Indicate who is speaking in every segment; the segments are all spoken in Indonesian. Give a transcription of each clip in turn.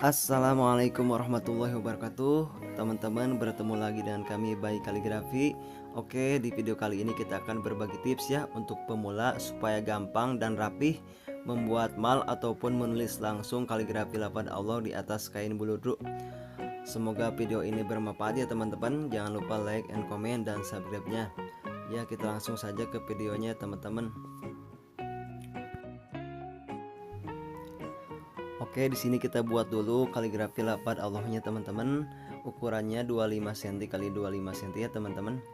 Speaker 1: Assalamualaikum warahmatullahi wabarakatuh. Teman-teman, bertemu lagi dengan kami Bayi Kaligrafi. Oke, di video kali ini kita akan berbagi tips ya untuk pemula supaya gampang dan rapih membuat mal ataupun menulis langsung kaligrafi lafaz Allah di atas kain buludru. Semoga video ini bermanfaat ya teman-teman. Jangan lupa like and comment dan subscribe-nya. Ya, kita langsung saja ke videonya teman-teman. Oke, di sini kita buat dulu kaligrafi lafaz Allahnya teman-teman. Ukurannya 25 cm kali 25 cm ya teman-teman.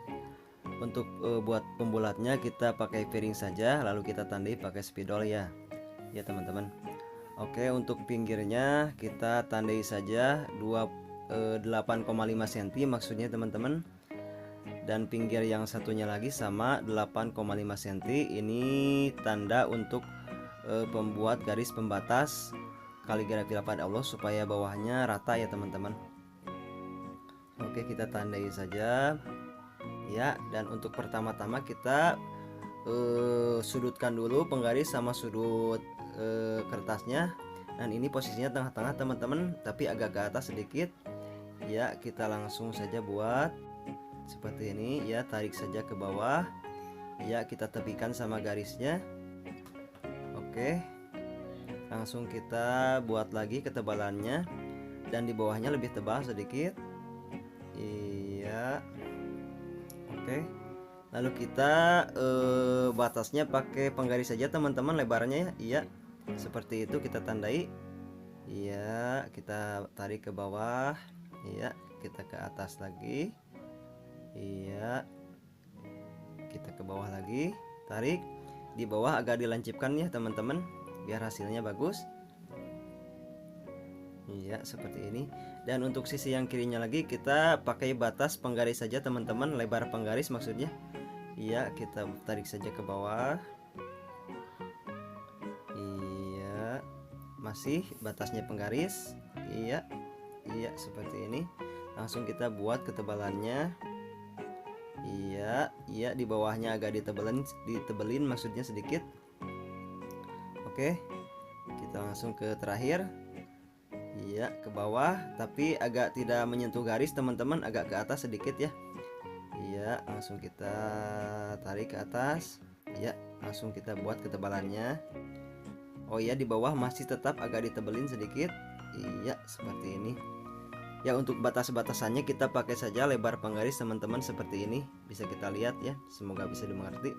Speaker 1: Untuk buat pembulatnya kita pakai piring saja, lalu kita tandai pakai spidol ya. Ya teman-teman. Oke, untuk pinggirnya kita tandai saja 8,5 cm maksudnya teman-teman. Dan pinggir yang satunya lagi sama 8,5 cm. Ini tanda untuk pembuat garis pembatas kaligrafi lafaz Allah supaya bawahnya rata ya teman-teman. Oke, kita tandai saja ya. Dan untuk pertama-tama kita sudutkan dulu penggaris sama sudut kertasnya. Dan ini posisinya tengah-tengah teman-teman, tapi agak ke atas sedikit ya. Kita langsung saja buat seperti ini ya, tarik saja ke bawah ya, kita tepikan sama garisnya. Oke, langsung kita buat lagi ketebalannya, dan di bawahnya lebih tebal sedikit. Iya. Oke, lalu kita batasnya pakai penggaris saja teman-teman, lebarnya ya. Iya, seperti itu kita tandai. Iya, kita tarik ke bawah. Iya, kita ke atas lagi. Iya, kita ke bawah lagi, tarik. Di bawah agak dilancipkan ya teman-teman, biar hasilnya bagus. Iya, seperti ini. Dan untuk sisi yang kirinya lagi kita pakai batas penggaris saja teman-teman, lebar penggaris maksudnya. Iya, kita tarik saja ke bawah. Iya, masih batasnya penggaris. Iya. Iya, seperti ini. Langsung kita buat ketebalannya. Iya, iya, di bawahnya agak ditebelin maksudnya sedikit. Oke, kita langsung ke terakhir. Iya, ke bawah tapi agak tidak menyentuh garis teman-teman, agak ke atas sedikit ya. Iya, langsung kita tarik ke atas. Iya, langsung kita buat ketebalannya. Oh iya, di bawah masih tetap agak ditebelin sedikit. Iya, seperti ini. Ya, untuk batas-batasannya kita pakai saja lebar penggaris teman-teman seperti ini. Bisa kita lihat ya, semoga bisa dimengerti.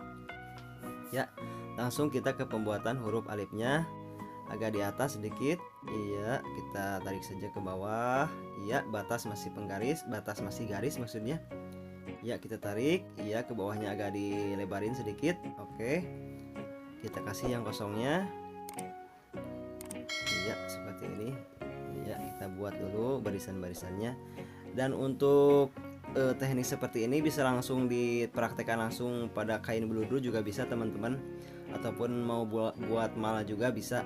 Speaker 1: Ya, langsung kita ke pembuatan huruf alifnya. Agak di atas sedikit. Iya, kita tarik saja ke bawah. Iya, batas masih penggaris, batas masih garis maksudnya. Iya, kita tarik. Iya, ke bawahnya agak dilebarin sedikit. Oke, kita kasih yang kosongnya. Iya, seperti ini. Iya, kita buat dulu barisan-barisannya. Dan untuk teknik seperti ini bisa langsung dipraktekkan langsung pada kain beludru juga bisa teman-teman, ataupun mau buat malah juga bisa.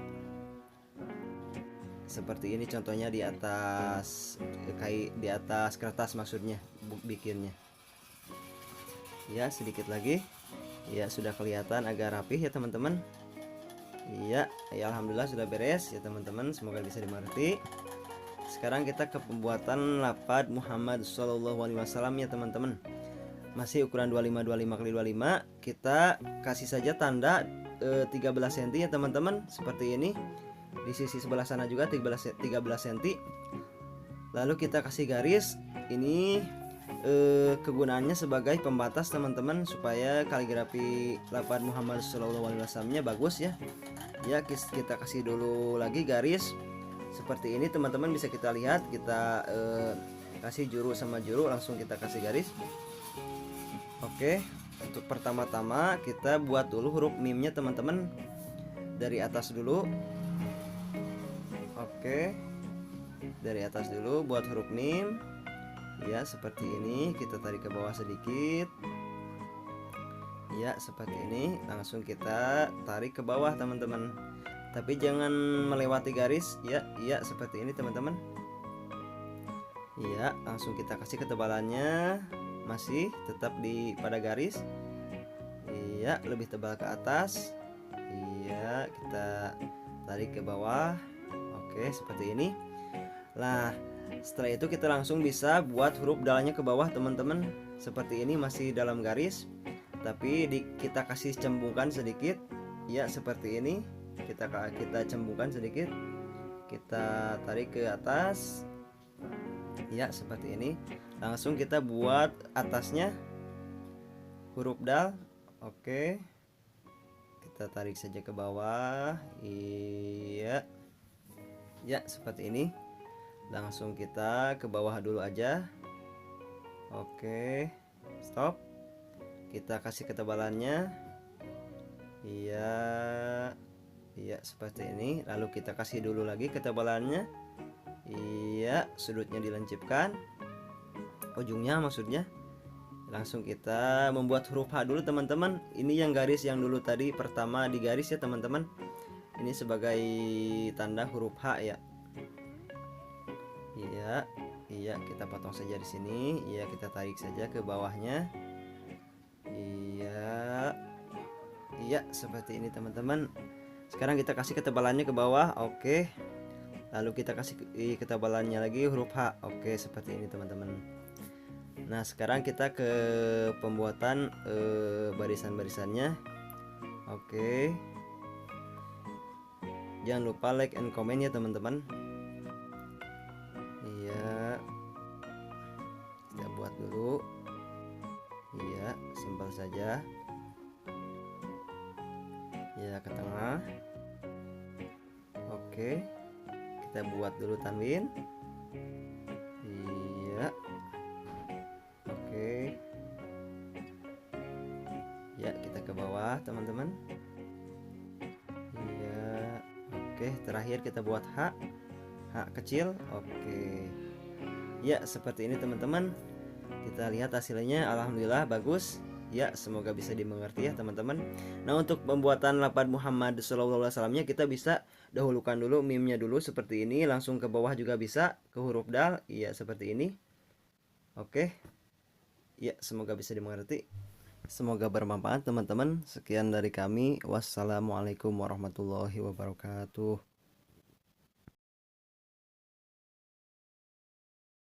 Speaker 1: Seperti ini contohnya di atas di atas kertas maksudnya bikinnya. Ya, sedikit lagi. Ya, sudah kelihatan agak rapih ya teman-teman. Iya, ya alhamdulillah sudah beres ya teman-teman, semoga bisa dimengerti. Sekarang kita ke pembuatan lafaz Muhammad Shallallahu Alaihi Wasallam ya teman-teman. Masih ukuran 25 kali 25. Kita kasih saja tanda 13 cm ya teman-teman, seperti ini. Di sisi sebelah sana juga 13 cm. Lalu kita kasih garis. Ini kegunaannya sebagai pembatas teman-teman, supaya kaligrafi lafaz Muhammad Shallallahu Alaihi Wasallamnya bagus ya. Ya, kita kasih dulu lagi garis seperti ini teman-teman, bisa kita lihat. Kita kasih juru sama juru, langsung kita kasih garis. Oke, untuk pertama-tama kita buat dulu huruf mimnya teman-teman, dari atas dulu. Oke, dari atas dulu buat huruf mim ya, seperti ini. Kita tarik ke bawah sedikit ya, seperti ini. Langsung kita tarik ke bawah teman-teman, tapi jangan melewati garis ya. Iya, seperti ini teman-teman. Iya, langsung kita kasih ketebalannya, masih tetap pada garis. Iya, lebih tebal ke atas. Iya, kita tarik ke bawah. Oke, seperti ini. Nah, setelah itu kita langsung bisa buat huruf dalnya ke bawah teman-teman. Seperti ini masih dalam garis, tapi kita kasih cembungkan sedikit. Ya, seperti ini. Kita cembungkan sedikit. Kita tarik ke atas. Ya, seperti ini. Langsung kita buat atasnya huruf dal. Oke. Kita tarik saja ke bawah. Iya. Ya, seperti ini. Langsung kita ke bawah dulu aja. Oke. Stop. Kita kasih ketebalannya. Iya. Iya, seperti ini. Lalu kita kasih dulu lagi ketebalannya. Iya, sudutnya dilancipkan. Ujungnya maksudnya. Langsung kita membuat huruf H dulu teman-teman. Ini yang garis yang dulu tadi pertama di garis ya teman-teman. Ini sebagai tanda huruf H ya. Iya, iya, kita potong saja di sini. Iya, kita tarik saja ke bawahnya. Iya. Iya, seperti ini teman-teman. Sekarang kita kasih ketebalannya ke bawah. Oke. Lalu kita kasih ketebalannya lagi huruf H. Oke, seperti ini teman-teman. Nah, sekarang kita ke pembuatan barisan-barisannya. Oke. Jangan lupa like and comment ya teman-teman. Iya. Kita buat dulu. Iya, simpel saja. Ya, ke tengah. Oke. Kita buat dulu tanwin. Iya. Oke. Ya, kita ke bawah teman-teman. Iya. Oke, terakhir kita buat H kecil. Oke. Ya, seperti ini teman-teman. Kita lihat hasilnya, alhamdulillah bagus. Ya, semoga bisa dimengerti ya teman-teman. Nah, untuk pembuatan lafaz Muhammad SAW-nya kita bisa dahulukan dulu mimnya dulu seperti ini, langsung ke bawah juga bisa ke huruf dal. Iya, seperti ini. Oke. Ya, semoga bisa dimengerti. Semoga bermanfaat teman-teman. Sekian dari kami. Wassalamualaikum warahmatullahi wabarakatuh.